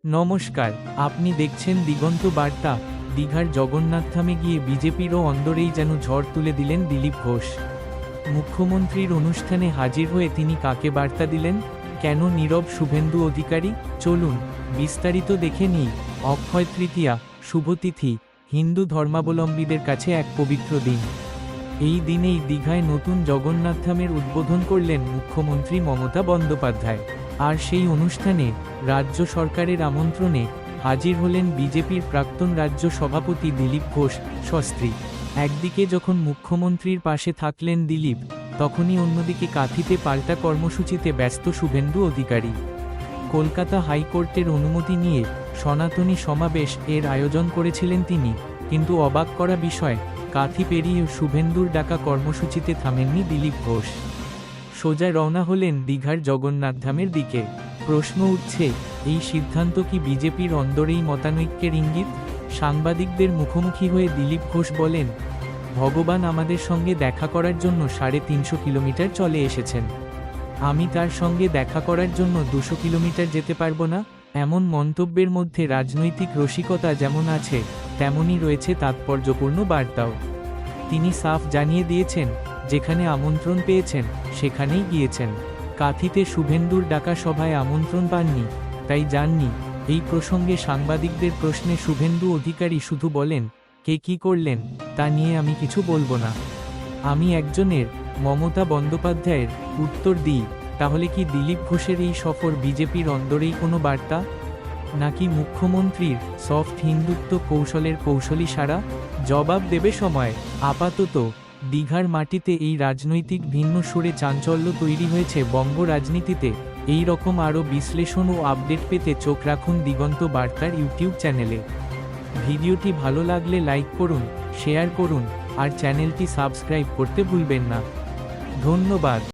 নমস্কার, আপনি দেখছেন দিগন্ত বার্তা। দীঘার জগন্নাথধামে গিয়ে বিজেপিরও অন্দরেই যেন ঝড় তুলে দিলেন দিলীপ ঘোষ। মুখ্যমন্ত্রীর অনুষ্ঠানে হাজির হয়ে তিনি কাকে বার্তা দিলেন, কেন নীরব শুভেন্দু অধিকারী? চলুন বিস্তারিত দেখে নিই। অক্ষয় তৃতীয়া, শুভতিথি, হিন্দু ধর্মাবলম্বীদের কাছে এক পবিত্র দিন। এই দিনেই দীঘায় নতুন জগন্নাথধামের উদ্বোধন করলেন মুখ্যমন্ত্রী মমতা বন্দ্যোপাধ্যায়। আর সেই অনুষ্ঠানে রাজ্য সরকারের আমন্ত্রণে হাজির হলেন বিজেপির প্রাক্তন রাজ্য সভাপতি দিলীপ ঘোষ সস্ত্রী। একদিকে যখন মুখ্যমন্ত্রীর পাশে থাকলেন দিলীপ, তখনই অন্যদিকে কাঁথিতে পাল্টা কর্মসূচিতে ব্যস্ত শুভেন্দু অধিকারী। কলকাতা হাইকোর্টের অনুমতি নিয়ে সনাতনী সমাবেশ এর আয়োজন করেছিলেন তিনি, কিন্তু অবাক করা বিষয়, কাঁথি পেরিয়ে শুভেন্দুর ডাকা কর্মসূচিতে থামেননি দিলীপ ঘোষ। সোজা রওনা হলেন দীঘার জগন্নাথধামের দিকে। প্রশ্ন উঠছে, এই সিদ্ধান্ত কি বিজেপির অন্দরেই মতানৈক্যের ইঙ্গিত? সাংবাদিকদের মুখোমুখি হয়ে দিলীপ ঘোষ বলেন, ভগবান আমাদের সঙ্গে দেখা করার জন্য 350 কিলোমিটার চলে এসেছেন। আমি তার সঙ্গে দেখা করার জন্য 200 কিলোমিটার যেতে পারবো না? এমন মন্তব্যের মধ্যে রাজনৈতিক রসিকতা যেমন আছে, তেমনই রয়েছে তাৎপর্যপূর্ণ বার্তাও। তিনি সাফ জানিয়ে দিয়েছেন, যেখানে আমন্ত্রণ পেয়েছেন সেখানেই গিয়েছেন। কাঁথিতে শুভেন্দুর ডাকা সভায় আমন্ত্রণ পাননি, তাই যাননি। এই প্রসঙ্গে সাংবাদিকদের প্রশ্নে শুভেন্দু অধিকারী শুধু বলেন, কে কী করলেন তা নিয়ে আমি কিছু বলবো না। আমি একজনের, মমতা বন্দ্যোপাধ্যায়ের, উত্তর দিই। তাহলে কি দিলীপ ঘোষের এই সফর বিজেপির অন্দরেই কোনো বার্তা, নাকি মুখ্যমন্ত্রীর সফট হিন্দুত্ব কৌশলের কৌশলী সাড়া? জবাব দেবে সময়। আপাতত দীঘার মাটিতে এই রাজনৈতিক ভিন্ন সুরে চাঞ্চল্য তৈরি হয়েছে বঙ্গ রাজনীতিতে। এই রকম আরও বিশ্লেষণ ও আপডেট পেতে চোখ রাখুন দিগন্ত বার্তার ইউটিউব চ্যানেলে। ভিডিওটি ভালো লাগলে লাইক করুন, শেয়ার করুন আর চ্যানেলটি সাবস্ক্রাইব করতে ভুলবেন না। ধন্যবাদ।